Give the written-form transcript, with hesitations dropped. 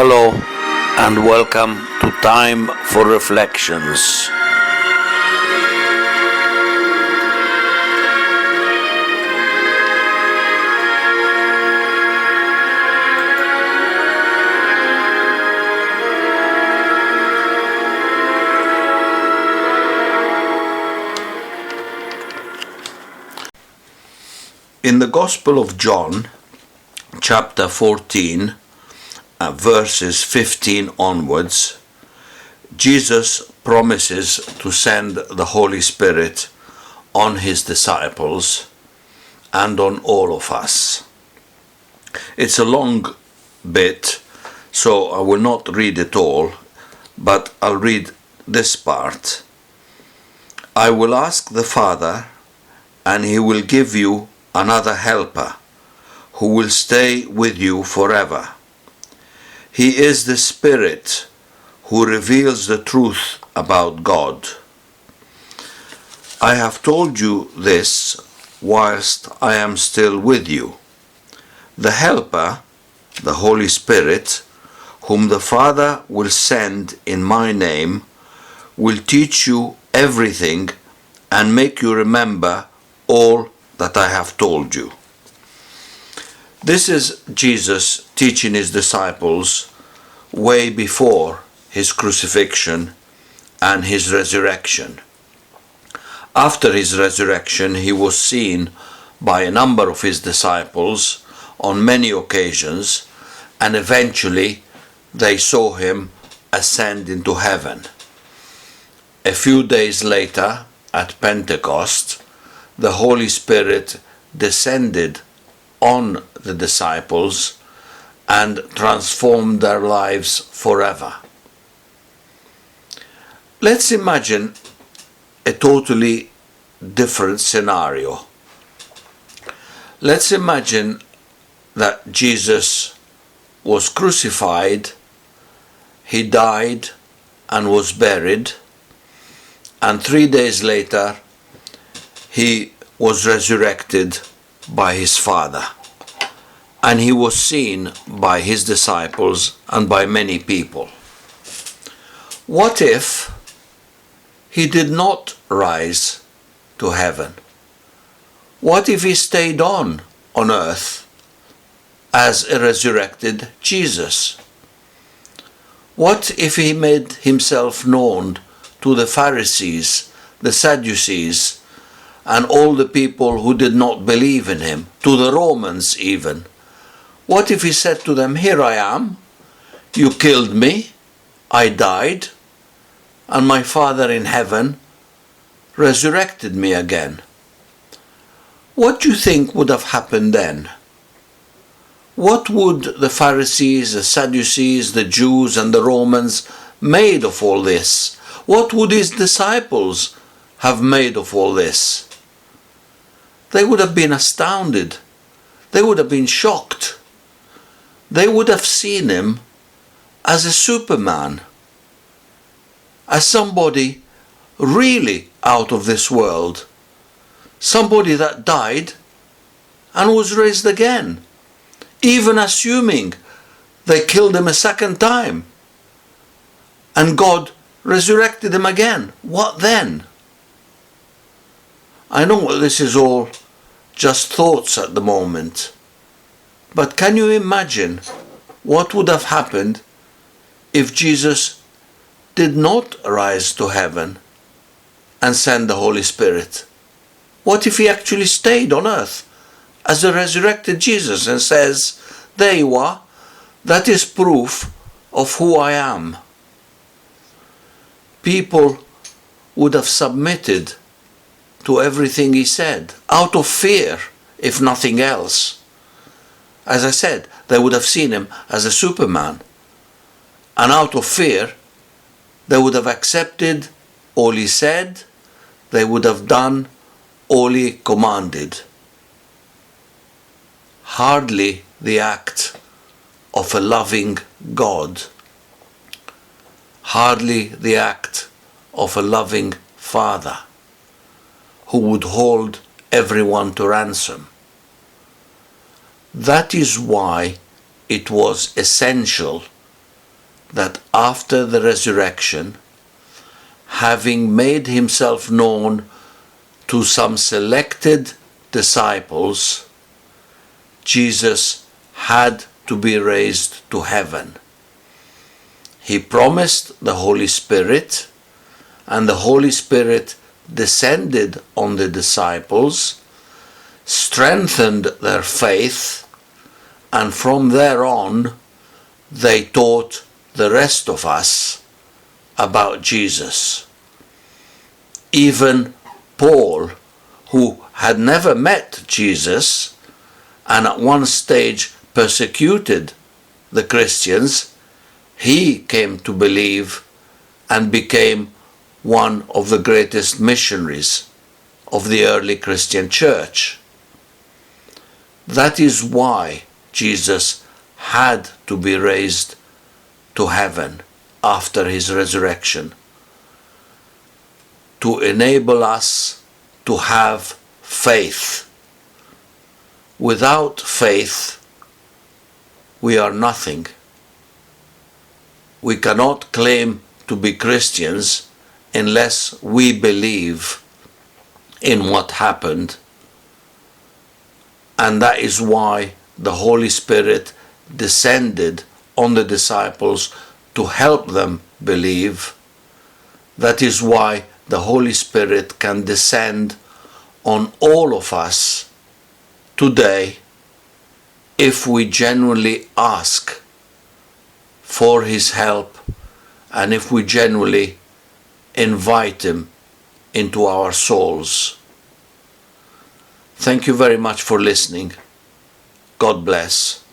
Hello and welcome to Time for Reflections. In the Gospel of John, chapter 14, verses 15 onwards, Jesus promises to send the Holy Spirit on his disciples and on all of us. It's a long bit, so I will not read it all, but I'll read this part. I will ask the Father, and he will give you another helper, who will stay with you forever. He is the Spirit who reveals the truth about God. I have told you this whilst I am still with you. The Helper, the Holy Spirit, whom the Father will send in my name, will teach you everything and make you remember all that I have told you. This is Jesus teaching his disciples way before his crucifixion and his resurrection. After his resurrection, he was seen by a number of his disciples on many occasions, and eventually they saw him ascend into heaven. A few days later, at Pentecost, the Holy Spirit descended on the disciples and transformed their lives forever. Let's imagine a totally different scenario. Let's imagine that Jesus was crucified, he died and was buried, and 3 days later he was resurrected by his Father, and he was seen by his disciples and by many people. What if he did not rise to heaven? What if he stayed on earth as a resurrected Jesus? What if he made himself known to the Pharisees, the Sadducees, and all the people who did not believe in him, to the Romans even? What if he said to them, here I am, you killed me, I died, and my Father in heaven resurrected me again? What do you think would have happened then? What would the Pharisees, the Sadducees, the Jews and the Romans made of all this? What would his disciples have made of all this? They would have been astounded. They would have been shocked. They would have seen him as a Superman, as somebody really out of this world, somebody that died and was raised again, even assuming they killed him a second time and God resurrected him again. What then? I know this is all just thoughts at the moment, but can you imagine what would have happened if Jesus did not rise to heaven and send the Holy Spirit? What if he actually stayed on earth as a resurrected Jesus and says, there you are, that is proof of who I am? People would have submitted to everything he said, out of fear, if nothing else. As I said, they would have seen him as a Superman, and out of fear, they would have accepted all he said, they would have done all he commanded. Hardly the act of a loving God, hardly the act of a loving Father, who would hold everyone to ransom. That is why it was essential that after the resurrection, having made himself known to some selected disciples, Jesus had to be raised to heaven. He promised the Holy Spirit, and the Holy Spirit descended on the disciples, strengthened their faith, and from there on they taught the rest of us about Jesus. Even Paul, who had never met Jesus and at one stage persecuted the Christians, he came to believe and became one of the greatest missionaries of the early Christian church. That is why Jesus had to be raised to heaven after his resurrection, to enable us to have faith. Without faith, we are nothing. We cannot claim to be Christians unless we believe in what happened. And that is why the Holy Spirit descended on the disciples to help them believe. That is why the Holy Spirit can descend on all of us today if we genuinely ask for his help and if we genuinely invite him into our souls. Thank you very much for listening. God bless.